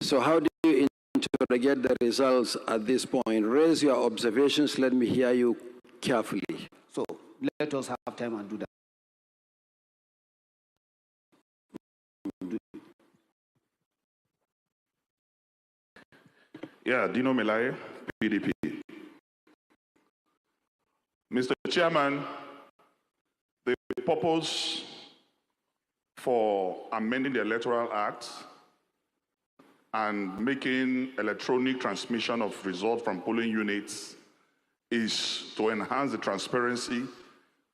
So how do you interrogate the results at this point? Raise your observations. Let me hear you carefully. So let us have time and do that. Yeah, Dino Melaye, PDP. Mr. Chairman, the purpose for amending the Electoral Act and making electronic transmission of results from polling units is to enhance the transparency,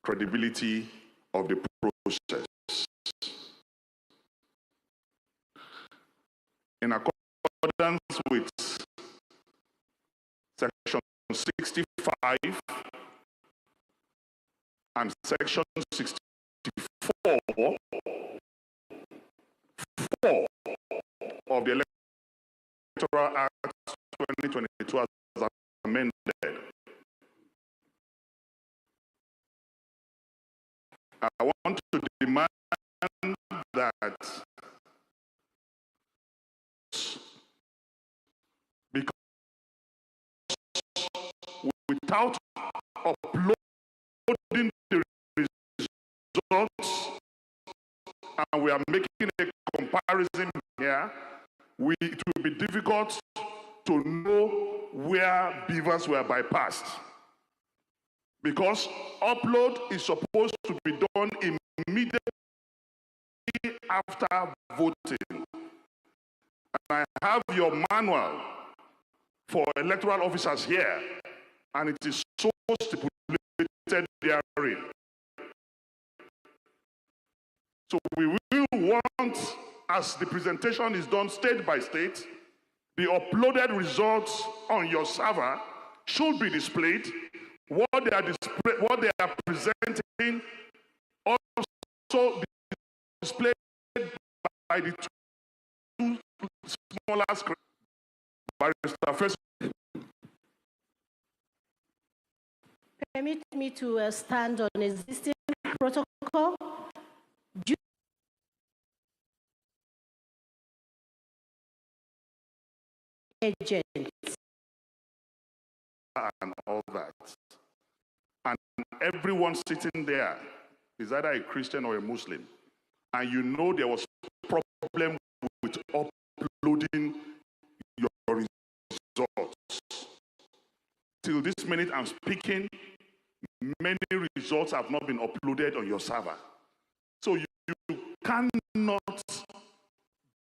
credibility of the process. In accordance with Section 65 and Section 64 of the Electoral Act 2022 as amended, I want to demand that because without uploading the results, and we are making a comparison here, it will be difficult to know where beavers were bypassed. Because upload is supposed to be done immediately after voting. And I have your manual for electoral officers here, and it is so stipulated therein. So we will want, as the presentation is done state by state, the uploaded results on your server should be displayed. What they are presenting also be displayed by the two smaller screens. Barrister, permit me to stand on existing protocol. Agent. And all that. And everyone sitting there is either a Christian or a Muslim. And you know there was a problem with uploading your results. Till this minute I'm speaking, many results have not been uploaded on your server. So you cannot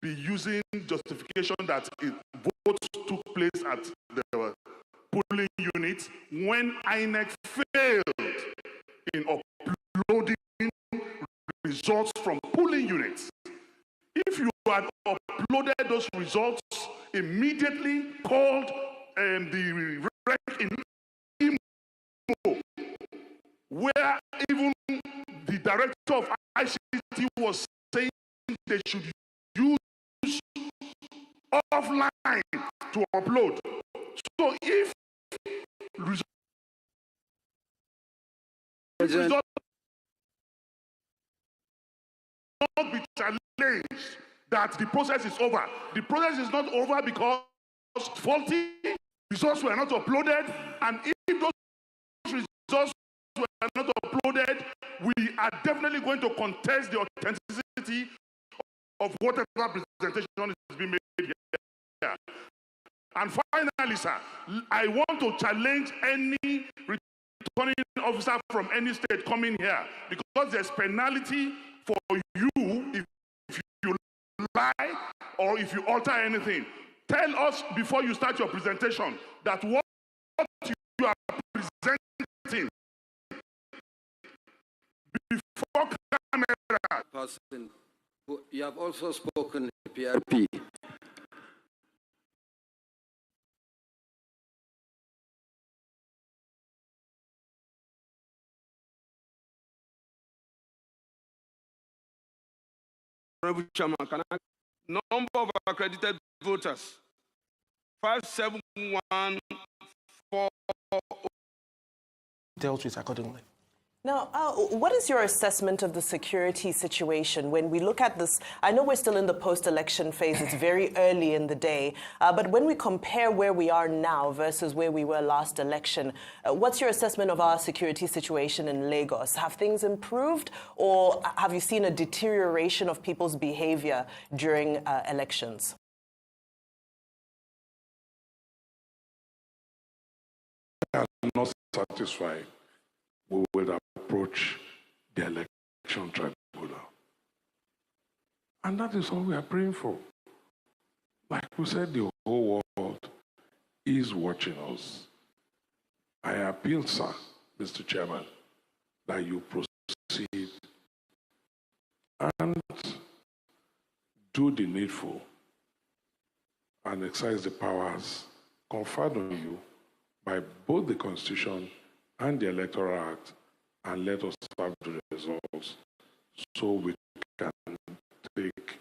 be using justification that votes took place at the polling unit when INEC failed in uploading results from polling units. If you had uploaded those results immediately, called the rec in Imo, where even the director of ICT was saying they should use offline to upload. So if results not be challenged that the process is over. The process is not over because faulty results were not uploaded, and if those results were not uploaded, we are definitely going to contest the authenticity of whatever presentation is being made here. And finally, sir, I want to challenge any returning officer from any state coming here, because there's penalty for you if you lie or if you alter anything. Tell us before you start your presentation that what you are presenting before camera. Person, you have also spoken PRP. Chairman, number of accredited voters 5714 dealt with accordingly. Now, what is your assessment of the security situation when we look at this? I know we're still in the post-election phase. It's very early in the day. But when we compare where we are now versus where we were last election, what's your assessment of our security situation in Lagos? Have things improved, or have you seen a deterioration of people's behavior during elections? I'm not satisfied. We will approach the election tribunal. And that is all we are praying for. Like we said, the whole world is watching us. I appeal, sir, Mr. Chairman, that you proceed and do the needful and exercise the powers conferred on you by both the Constitution and the Electoral Act, and let us have the results so we can take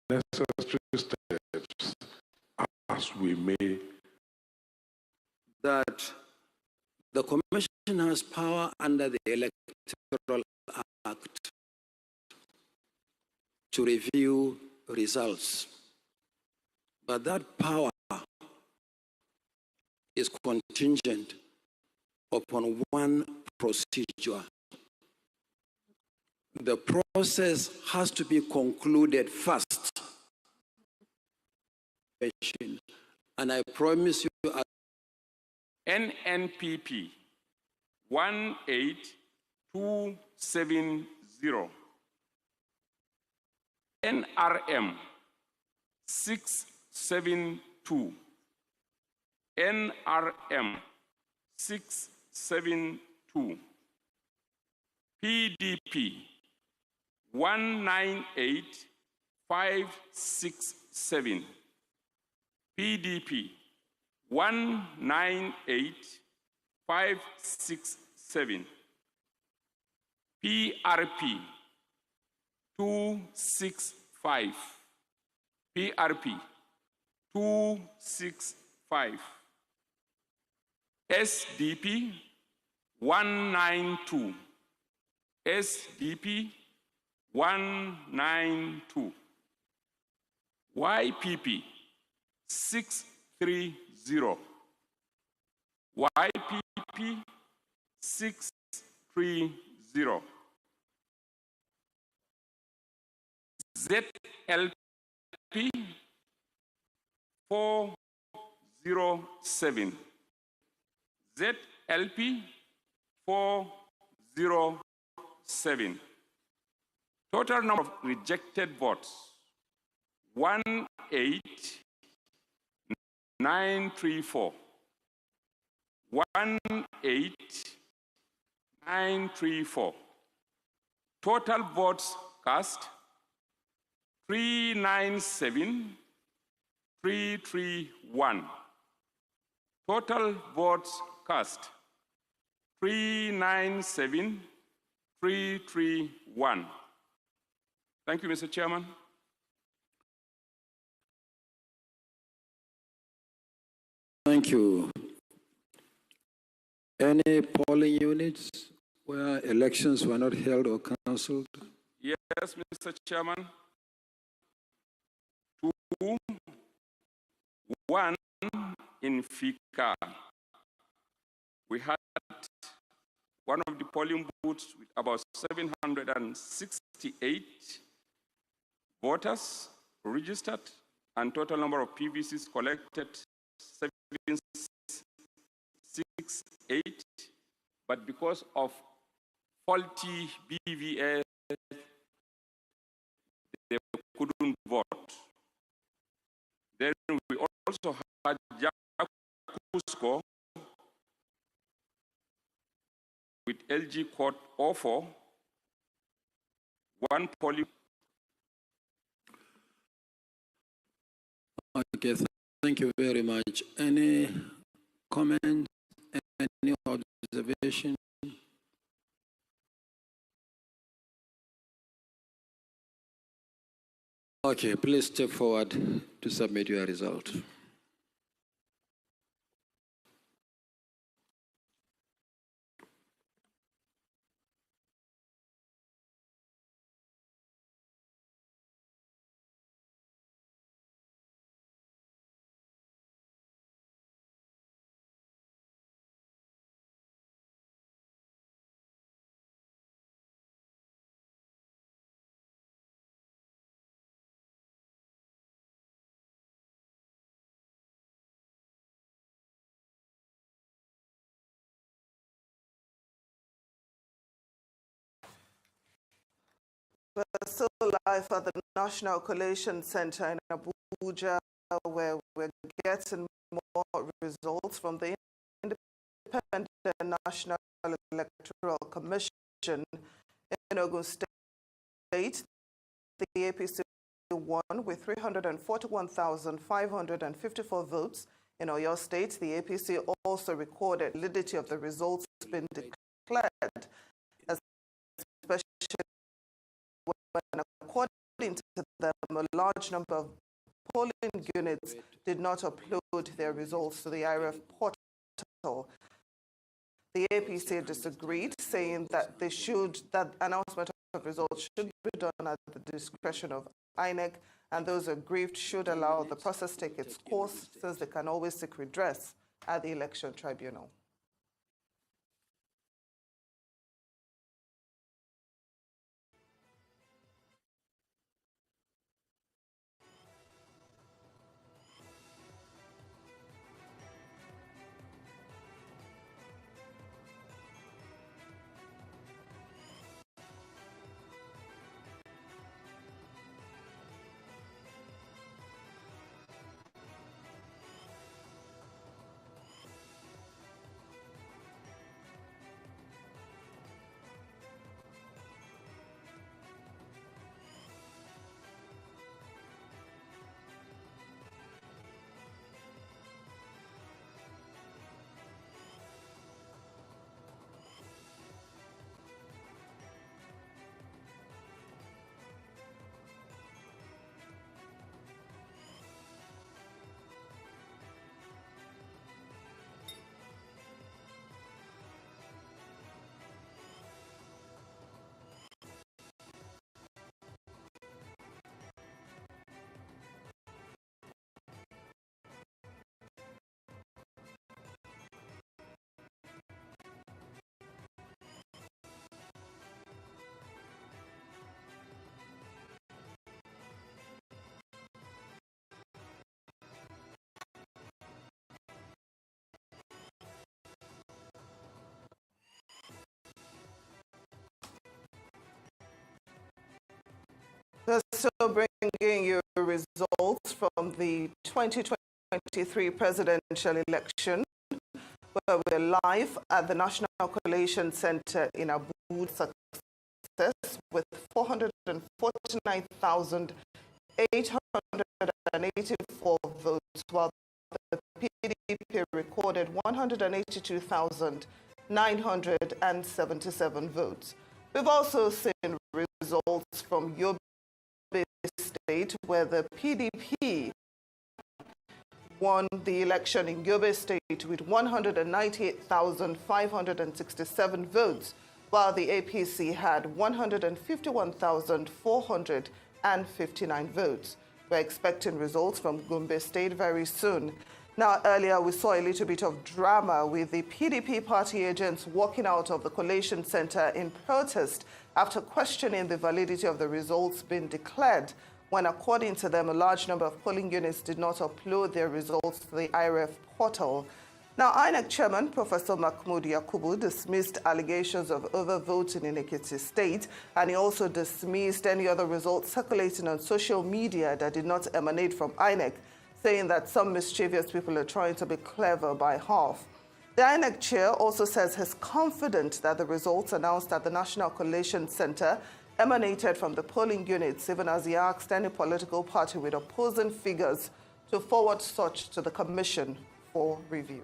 necessary steps as we may. That the Commission has power under the Electoral Act to review results, but that power is contingent upon one procedure. The process has to be concluded first. And I promise you, NNPP 18270, NRM 672, NRM 672, PDP 198567, PDP 198567, PRP 265, PRP 265, SDP 192, SDP 192, YPP 630, YPP 630, ZLP 407, ZLP 407. Total number of rejected votes 18934. 18934. Total votes cast 397331. Total votes cast 397331. Thank you, Mr. Chairman. thank you. Any polling units where elections were not held or cancelled? Yes, Mr. Chairman. 2, 1 in Fika. We had one of the polling booths with about 768 voters registered, and total number of PVCs collected 768, but because of faulty BVS, they couldn't vote. Then we also had Yakusko with LG Court 04, one polling. Okay, thank you very much. Any comments, any observation? Okay, please step forward to submit your result. still live at the National Collation Center in Abuja, where we're getting more results from the Independent National Electoral Commission in Ogun State. The APC won with 341,554 votes. In Oyo State, the APC also recorded validity of the results being declared, especially when, according to them, a large number of polling units did not upload their results to the IRF portal. The APC disagreed, saying that that announcement of results should be done at the discretion of INEC, and those aggrieved should allow the process take its course, since they can always seek redress at the election tribunal. We're still bringing you results from the 2023 presidential election, where we're live at the National Collation Center in Abuja, success with 449,884 votes, while the PDP recorded 182,977 votes. We've also seen results from Yobe State, where the PDP won the election in Yobe State with 198,567 votes, while the APC had 151,459 votes. We're expecting results from Gombe State very soon. Now, earlier we saw a little bit of drama with the PDP party agents walking out of the Collation Center in protest after questioning the validity of the results being declared, when, according to them, a large number of polling units did not upload their results to the IRF portal. Now, INEC Chairman Professor Mahmood Yakubu dismissed allegations of overvoting in Ekiti State, and he also dismissed any other results circulating on social media that did not emanate from INEC, saying that some mischievous people are trying to be clever by half. The INEC chair also says he's confident that the results announced at the National Collation Center emanated from the polling units, even as he asked any political party with opposing figures to forward such to the Commission for review.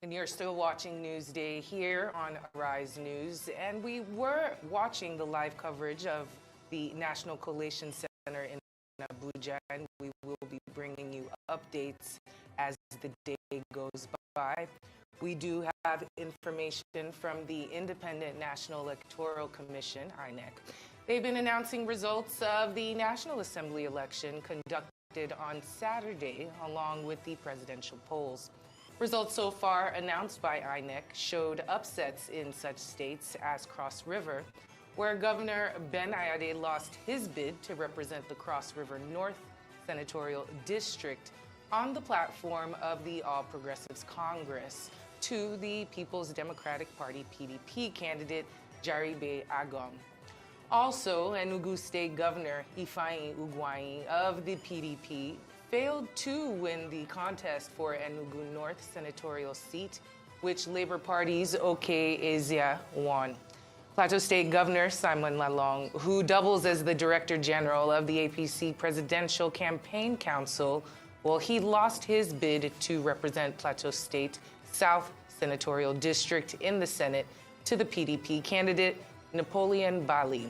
And you're still watching Newsday here on Arise News. And we were watching the live coverage of the National Collation Center in Abuja, and we will be bringing you updates as the day goes by. We do have information from the Independent National Electoral Commission, INEC. They've been announcing results of the National Assembly election conducted on Saturday, along with the presidential polls. Results so far announced by INEC showed upsets in such states as Cross River, where Governor Ben Ayade lost his bid to represent the Cross River North Senatorial District on the platform of the All Progressives Congress to the People's Democratic Party PDP candidate Jaribe Agom. Also, Enugu State Governor Ifeanyi Ugwuanyi of the PDP failed to win the contest for Enugu North senatorial seat, which Labour Party's Oke Ezia won. Plateau State Governor Simon Lalong, who doubles as the Director General of the APC Presidential Campaign Council, well, he lost his bid to represent Plateau State South Senatorial District in the Senate to the PDP candidate Napoleon Bali.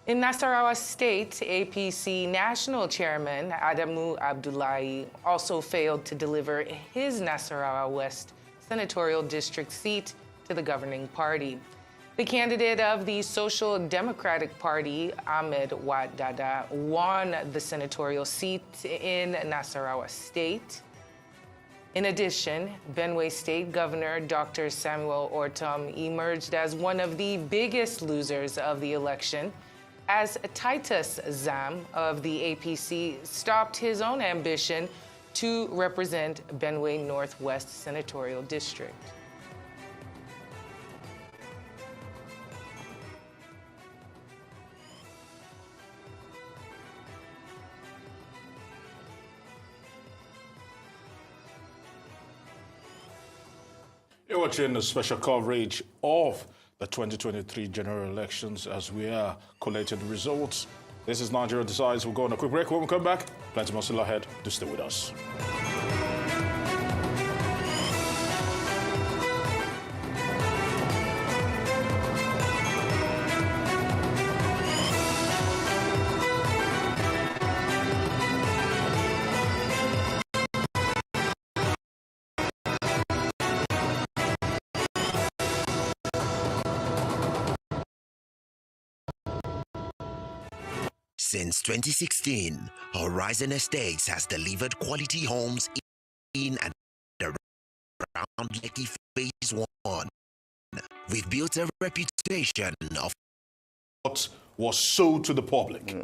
In Nasarawa State, APC National Chairman Adamu Abdullahi also failed to deliver his Nasarawa West Senatorial District seat to the governing party. The candidate of the Social Democratic Party, Ahmed Wat Dada, won the senatorial seat in Nasarawa State. In addition, Benue State Governor Dr. Samuel Ortom emerged as one of the biggest losers of the election, as Titus Zam of the APC stopped his own ambition to represent Benue Northwest Senatorial District. You're watching the special coverage of the 2023 general elections as we are collating the results. This is Nigeria Decides. We'll go on a quick break. When we come back, plenty more still ahead. Do stay with us. Since 2016, Horizon Estates has delivered quality homes in and around Lekki Phase 1. We've built a reputation of what was sold to the public.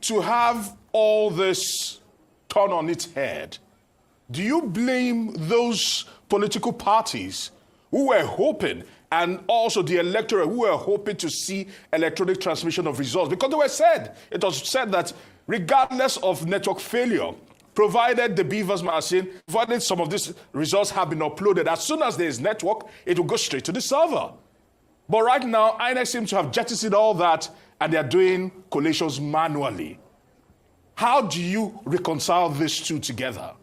To have all this turn on its head, do you blame those political parties who were hoping, and also the electorate who were hoping to see electronic transmission of results? Because it was said that regardless of network failure, provided the Beavers machine, provided some of these results have been uploaded, as soon as there is network, it will go straight to the server. But right now, INEC seems to have jettisoned all that, and they're doing collations manually. How do you reconcile these two together?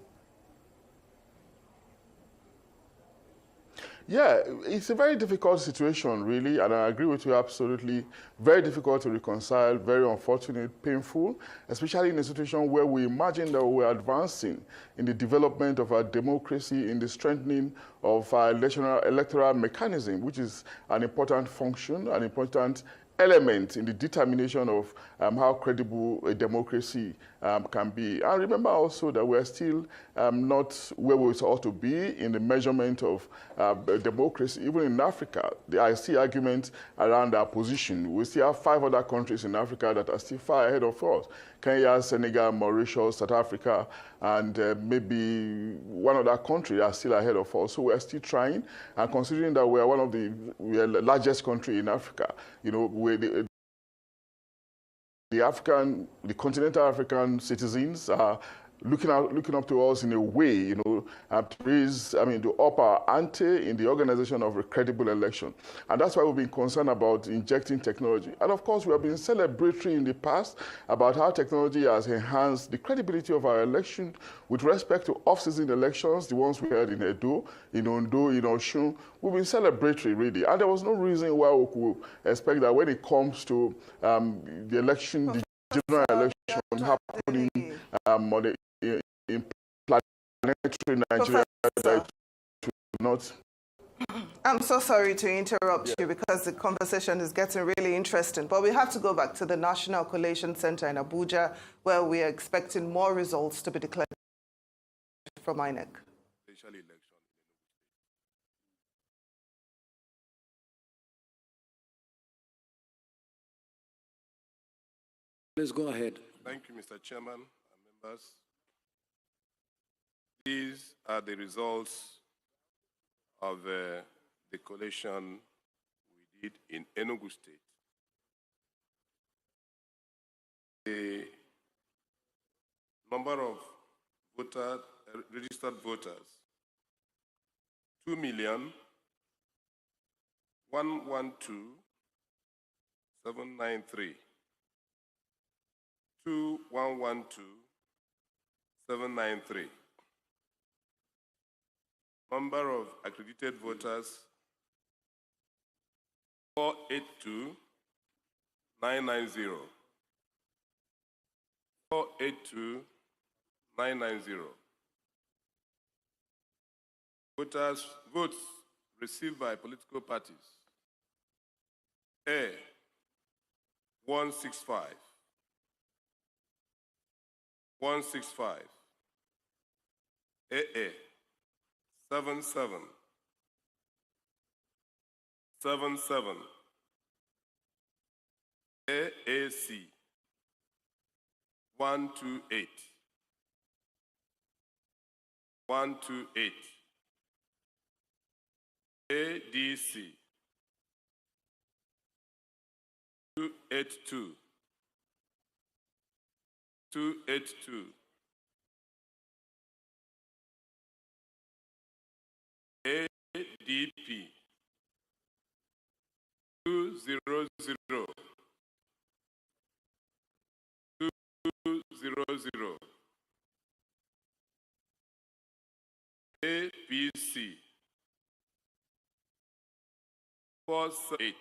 Yeah, it's a very difficult situation, really, and I agree with you absolutely. Very difficult to reconcile, very unfortunate, painful, especially in a situation where we imagine that we're advancing in the development of our democracy, in the strengthening of our electoral mechanism, which is an important function, an important element in the determination of how credible a democracy can be. And remember also that we're still not where we ought to be in the measurement of democracy, even in Africa. I see arguments around our position. We still have 5 other countries in Africa that are still far ahead of us. Kenya, Senegal, Mauritius, South Africa, and maybe one other country are still ahead of us. So we're still trying, and considering that we are one of the largest country in Africa, you know, the continental African citizens are looking up to us in a way, you know, to up our ante in the organization of a credible election. And that's why we've been concerned about injecting technology. And of course, we have been celebratory in the past about how technology has enhanced the credibility of our election with respect to off-season elections, the ones we had in Edo, in Ondo, in Osun. We've been celebratory, really. And there was no reason why we could expect that when it comes to the election, the general election happening in planetary Nigeria, that it would not. I'm so sorry to interrupt you because the conversation is getting really interesting, but we have to go back to the National Collation Center in Abuja, where we are expecting more results to be declared from INEC. Please go ahead. Thank you, Mr. Chairman and members. These are the results of the collation we did in Enugu State. The number of registered voters, 2,112,793. 2,112,793. Number of accredited voters, 482,990. 482,990. Votes received by political parties, A, 165. 165. AA 77. 77. AAC 128. 128. ADC 282. 282. ADP 200. 200. APC 48.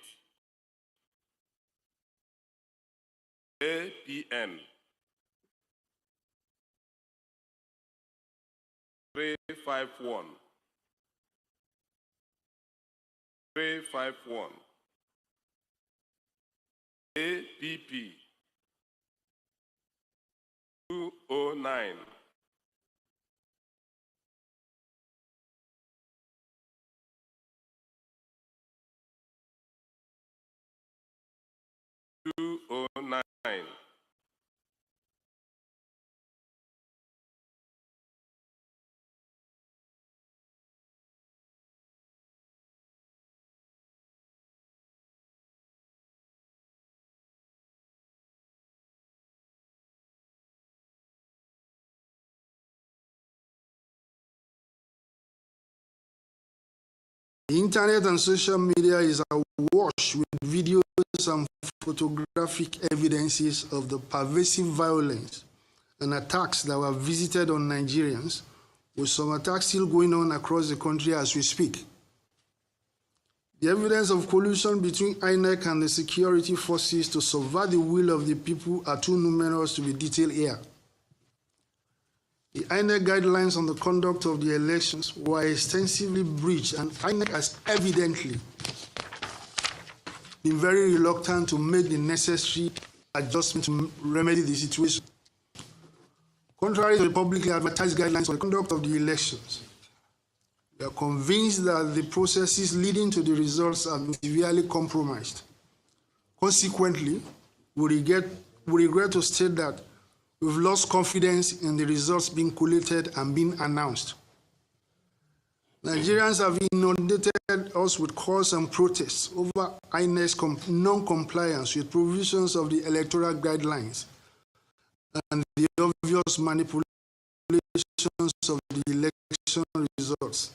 APN 351. 351. APP 209. 209. The internet and social media is awash with videos and photographic evidences of the pervasive violence and attacks that were visited on Nigerians, with some attacks still going on across the country as we speak. The evidence of collusion between INEC and the security forces to subvert the will of the people are too numerous to be detailed here. The INEC guidelines on the conduct of the elections were extensively breached, and INEC has evidently been very reluctant to make the necessary adjustment to remedy the situation. Contrary to the publicly advertised guidelines for the conduct of the elections, we are convinced that the processes leading to the results have been severely compromised. Consequently, we regret to state that we've lost confidence in the results being collated and being announced. Nigerians have inundated us with calls and protests over INEC's non-compliance with provisions of the electoral guidelines and the obvious manipulation publications of the election results.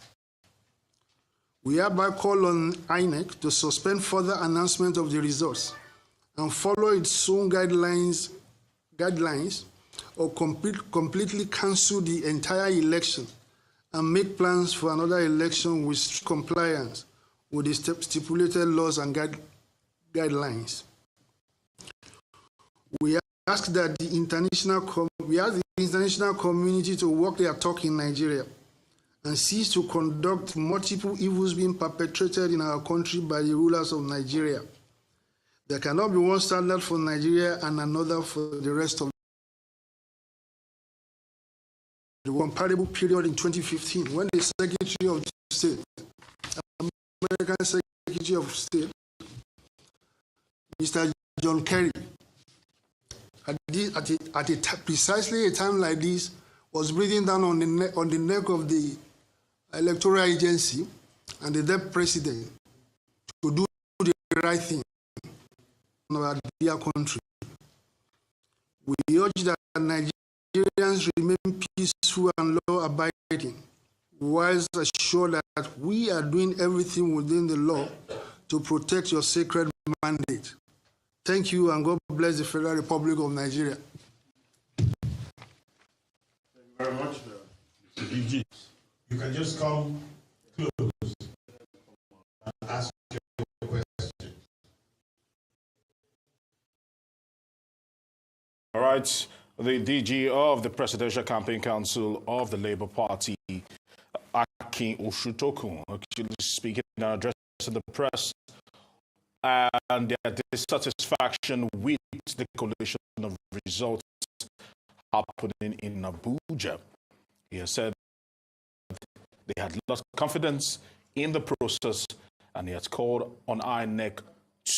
We hereby call on INEC to suspend further announcement of the results and follow its own guidelines or completely cancel the entire election and make plans for another election with strict compliance with the stipulated laws and guidelines. We ask that the international community to walk their talk in Nigeria and cease to conduct multiple evils being perpetrated in our country by the rulers of Nigeria. There cannot be one standard for Nigeria and another for the rest of the comparable period in 2015, when the Secretary of State, American Secretary of State, Mr. John Kerry, precisely a time like this, was breathing down on the neck of the electoral agency and the then president to do the right thing in our dear country. We urge that Nigerians remain peaceful and law-abiding, whilst assured that we are doing everything within the law to protect your sacred mandate. Thank you, and God bless the Federal Republic of Nigeria. Thank you very much, Mr. DG. You can just come close and ask your question. All right. The DG of the Presidential Campaign Council of the Labour Party, Akin Oshutokun, actually speaking and addressing the press, and their dissatisfaction with the collation of results happening in Abuja. He has said they had lost confidence in the process, and he has called on INEC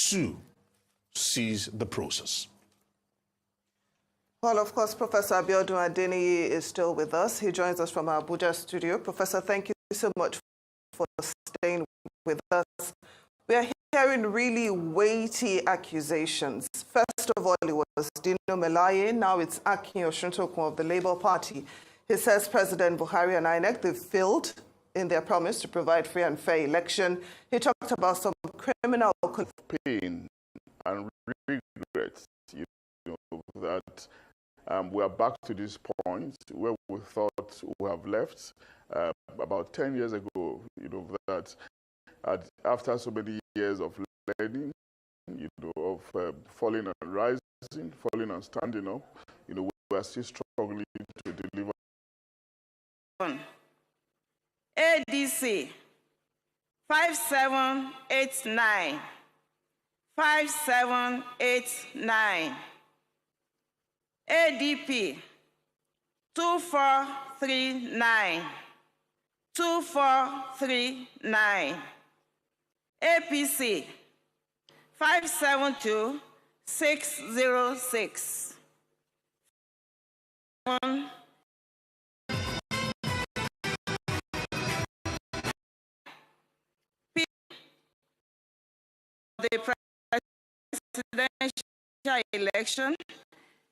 to seize the process. Well, of course, Professor Abiodun Adeniyi is still with us. He joins us from our Abuja studio. Professor, thank you so much for staying with us. We are hearing really weighty accusations. First of all, it was Dino Melaye. Now it's Akin Oshutokun of the Labour Party. He says President Buhari and INEC, they've failed in their promise to provide free and fair election. He talked about some criminal pain and regret, that we are back to this point where we thought we have left about 10 years ago, that after so many years of learning, of falling and rising, falling and standing up, we are still struggling to deliver. ADC 5789 5789, ADP 2439 2439, APC 572606. The presidential election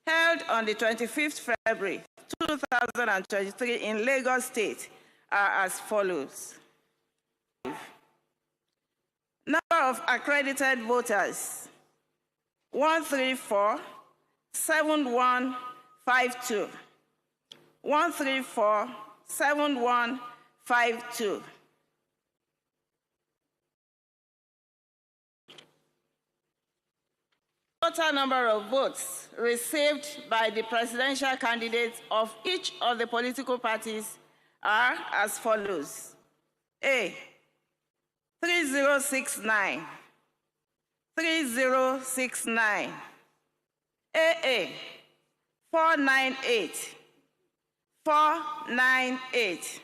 held on the 25th February 2023 in Lagos State are as follows. Number of accredited voters, 134,7152. 134,7152. Total number of votes received by the presidential candidates of each of the political parties are as follows. A, 3069. 3069. AA, 498. 498.